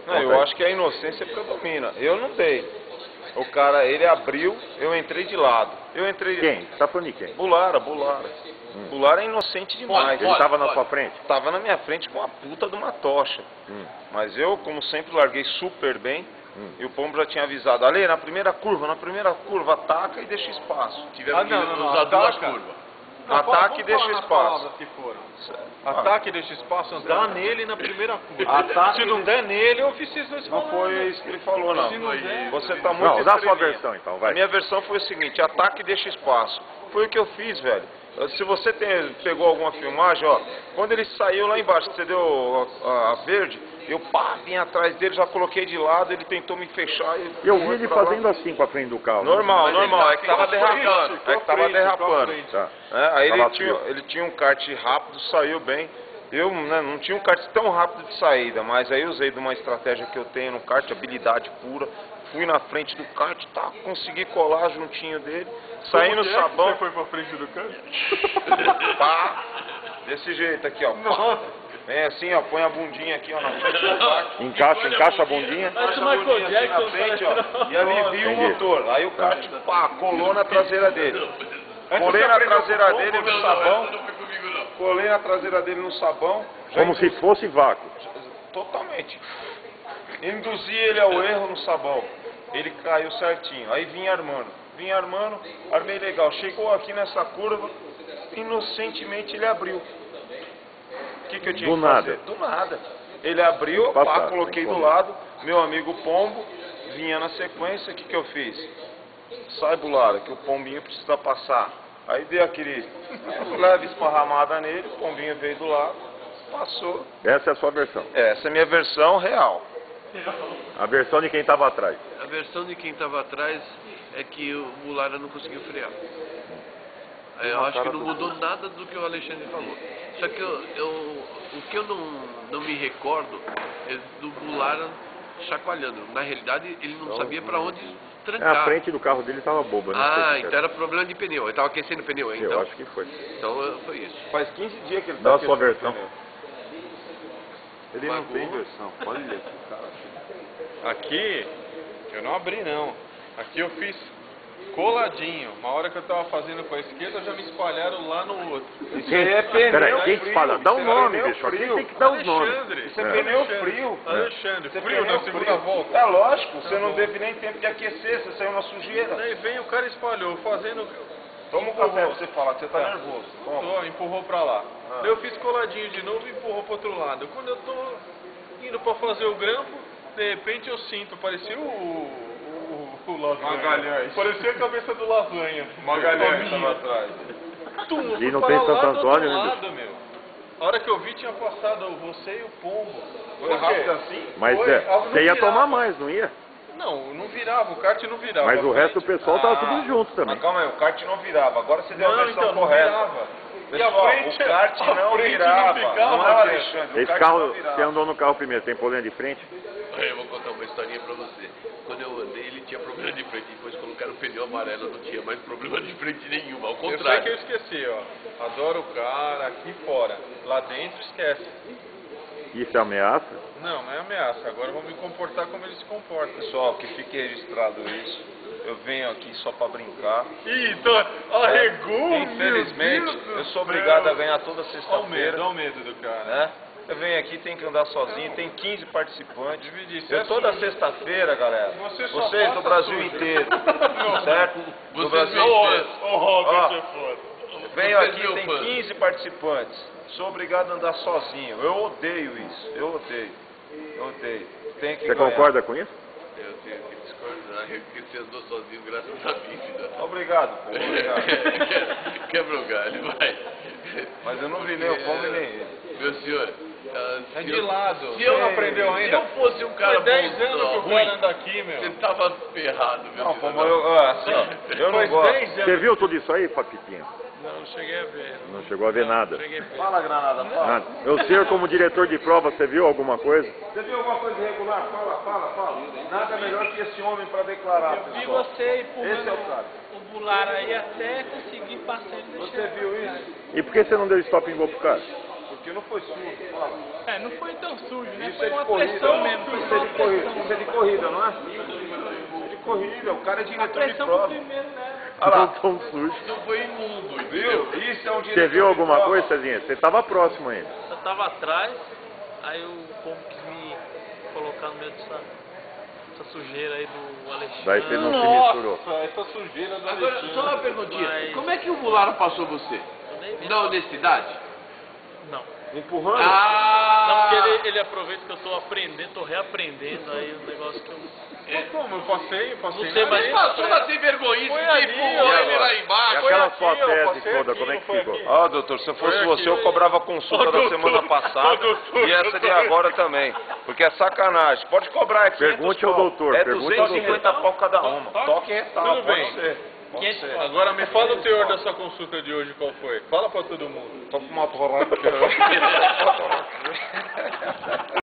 Não, eu acho que a inocência predomina. Eu não dei. O cara, ele abriu, eu entrei de lado. Eu entrei... Quem? Você tá falando de quem? Bulara. Bulara é inocente demais. Ele tava na sua frente? Tava na minha frente com a puta de uma tocha. Mas eu, como sempre, larguei super bem. E o pombo já tinha avisado. Ale, na primeira curva, ataca e deixa espaço. Tivemos que usar duas curvas. Ataque e deixa espaço. Ataque e deixa espaço, dá nele na primeira curva. Ataque se não der nele, eu fiz isso. Não foi isso que ele falou, não. Você tá muito Não, dá a sua versão então, vai. A minha versão foi o seguinte, ataque e deixa espaço. Foi o que eu fiz, velho. Se você pegou alguma filmagem, ó, quando ele saiu lá embaixo, que você deu a verde, eu vim atrás dele, já coloquei de lado, ele tentou me fechar. Eu vi ele fazendo assim com a frente do carro. Normal, é que tava derrapando. Tá. Aí ele tinha um kart rápido, saiu bem. Eu não tinha um kart tão rápido de saída, mas aí usei de uma estratégia que eu tenho no kart, habilidade pura. Fui na frente do kart, consegui colar juntinho dele, saí no sabão. Você foi pra frente do kart? Pá, desse jeito aqui, ó. Vem assim, ó, põe a bundinha aqui, ó, na frente do kart. Encaixa a bundinha. Encaixa a bundinha assim na frente, ó, e alivia o motor. Aí o kart, colou na traseira dele. Colei na traseira dele no sabão. Colei na traseira dele no sabão. Como se fosse vácuo. Totalmente. Induzi ele ao erro no sabão. Ele caiu certinho. Aí vinha armando, armei legal. Chegou aqui nessa curva, inocentemente ele abriu. O que eu tinha que fazer? Do nada. Ele abriu, coloquei do lado. Meu amigo Pombo vinha na sequência. O que eu fiz? Sai, Bulara, que o Pombinho precisa passar. Aí dei aquele leve esparramada nele, o Pombinho veio do lado, passou. Essa é a sua versão? Essa é a minha versão real. A versão de quem estava atrás? A versão de quem estava atrás é que o Bulara não conseguiu frear. Eu acho que não mudou nada do que o Alexandre falou. Só que o que eu não me recordo é do Bulara chacoalhando. Na realidade, ele não sabia para onde trancar. A frente do carro dele estava boba. Então era problema de pneu. Ele estava aquecendo o pneu ainda. Eu acho que foi. Então foi isso. Faz 15 dias que ele está aquecendo. Dá a sua versão. Ele não tem versão. Olha aqui, cara. Aqui, eu não abri não. Aqui eu fiz coladinho. Uma hora que eu tava fazendo com a esquerda, já me espalharam lá no outro. Isso aí é pneu. Peraí, quem espalha? Dá um nome, bicho. Aqui tem que dar os nomes. Isso é pneu frio. Alexandre, frio na segunda volta. É lógico, você não teve nem tempo de aquecer, você saiu na sujeira. Daí vem o cara espalhou, fazendo... Toma um café pra você falar, que você tá nervoso. Empurrou pra lá. Eu fiz coladinho de novo e empurrou pro outro lado. Quando eu tô indo pra fazer o grampo, de repente eu sinto, parecia o lasanha. Magalhães. Parecia a cabeça do lasanha. Magalhães tava atrás. E não tem Santo Antônio, né? A hora que eu vi tinha passado você e o Pombo. Foi rápido assim? Mas você ia tomar mais, não ia? Não virava, o kart não virava. Mas o resto do pessoal tava tudo junto também. Mas calma aí, o kart não virava. Agora você deu a versão correta. Pessoal, o kart não virava. Não é, Alexandre? Esse carro, você andou no carro primeiro, tem problema de frente? Eu vou contar uma historinha pra você. Quando eu andei, ele tinha problema de frente. Depois colocaram o pneu amarelo, não tinha mais problema de frente nenhum. Ao contrário. Eu sei que eu esqueci, ó. Adoro o cara aqui fora. Lá dentro, esquece. Isso é ameaça? Não é ameaça. Agora eu vou me comportar como ele se comporta. Pessoal, que fique registrado isso. Eu venho aqui só pra brincar. Ih, então arregou. Infelizmente, eu sou obrigado a ganhar toda sexta-feira. Olha o medo do cara. Né? Eu venho aqui, tenho que andar sozinho, tem 15 participantes. Eu toda sexta-feira, galera, vocês do Brasil inteiro, certo? Do Brasil inteiro. Venho aqui, tem 15 participantes. Sou obrigado a andar sozinho. Eu odeio isso. Eu odeio. Tem que Você ganhar. concorda com isso? Eu tenho que discordar, porque você andou sozinho graças a mim, filho. Obrigado, pô. Obrigado. Quebra o galho, vai. Mas eu não vi nem o Pombo nem ele. Meu senhor, é de lado. Se eu não aprendeu ainda? Se eu fosse um cara bom, 10 anos que o ruim, cara anda aqui, meu. você tava ferrado, meu Não, filho. Pombo, eu não gosto. Você viu tudo isso aí, Papitinho? Não cheguei a ver. Não chegou a ver nada. Fala, Granada, fala. Nada. O senhor, como diretor de prova, você viu alguma coisa? Você viu alguma coisa irregular? Fala. Nada melhor que esse homem para declarar, Eu vi pessoal. você empurrando Esse é o cara. o Bulara aí até conseguir passar ele. Você viu isso? E por que você não deu stop and go pro cara? porque não foi sujo. Fala. Não foi tão sujo, né? Isso Foi é de uma corrida. pressão mesmo. Foi Isso é uma de corrida. pressão. Isso é de corrida, não é? Isso é de corrida. O cara é A diretor de pressão pro prova. primeiro, né? Olha Não lá. tão sujo. Não foi imundo, Viu? Isso é um diretor Você viu de alguma prova. coisa, Cezinha? Você estava próximo ainda. Eu tava atrás, aí o povo quis me colocar no meio dessa sujeira aí do Alexandre. Daí você não se misturou. Nossa, essa sujeira do Agora, Alexandre. só uma perguntinha. Mas- Como é que o Mulara passou você? Eu nem vi. Na honestidade? Não. Empurrando? Não, porque ele aproveita que eu tô aprendendo, tô reaprendendo aí um negócio que eu... Como? Eu passei Não sei, na mas areia. Passou na sem vergonhice, Foi que ali, empurrou ó. ele lá E embaixo. aquela aqui, sua ó, tese passei toda, aqui, como é não que foi ficou? aqui? Ó, doutor, se eu fosse Foi você, aqui. eu cobrava consulta Ó, da doutor. semana passada Ó, doutor. e essa de agora também. Porque é sacanagem. Pode cobrar aqui. Pergunte ao doutor, É pergunte ao 250 pau cada uma. Toque e retal, Tudo pode bem. ser. Pode ser. Agora me fala o teor dessa consulta de hoje, qual foi? Fala pra todo mundo. Tô com uma torrada.